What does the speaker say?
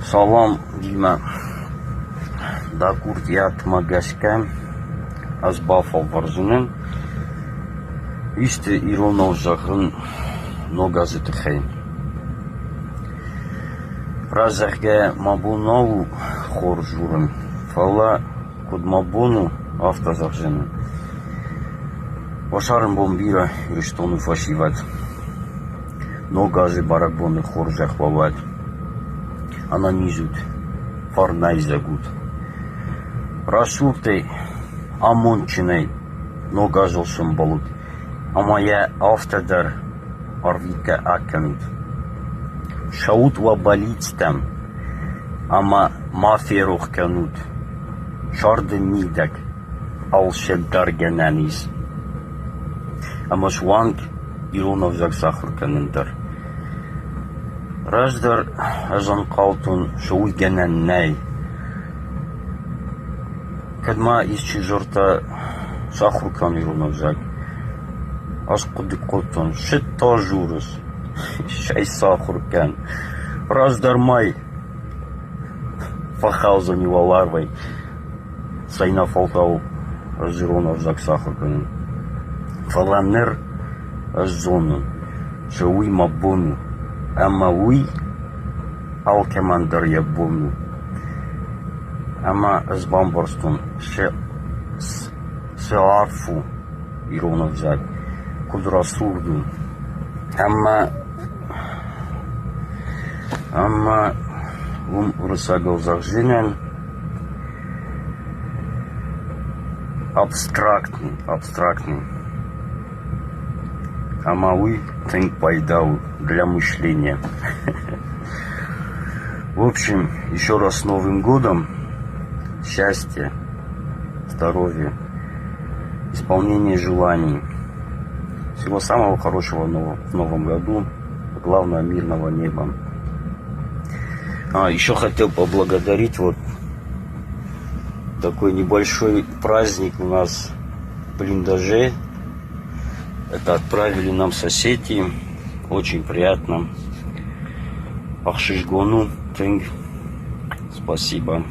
Salam Dima. Da kurtiyat magaskem az bafal varzunen. İşte ironov zakın no gazete khay. Razahge mabunovu khorjurun. Fala kod mabunu автозахжена. Вашарым бомбира рештону фашивать. Но газы барабоны хоржах вавать. Она низут. Фарнай загут. Расуртей амончиной. Но газылшым болут. А моя автодар арвика аканут. Шаут ва балицтам. Ама маферух канут. Шарды мидак. Алшедар генанис. Ама шванг иронов заксахр канентар. Раздар азан калтун шоуй генаннай. Кадма из чижорта сахр кан иронов зак. Аз куди котун шитта журус. Шай сахр кан. Раздар май. Фахауза не валарвай. Сайна фалтау разиронов заксахр канен. Фаланер азонун. Шауи мабону. Ама уи алкемандар ябону. Ама азбамбарстун. Шеарфу иронов зак. Кудрасурду. Ама урысагал захжинен. Абстрактный. Амауи think пайдау для мышления. В общем, еще раз с Новым годом. Счастья, здоровья, исполнения желаний. Всего самого хорошего в новом году. Главное, мирного неба. Еще хотел поблагодарить такой небольшой праздник у нас в блиндаже. Это отправили нам соседи. Очень приятно. Ахшишгону. Спасибо.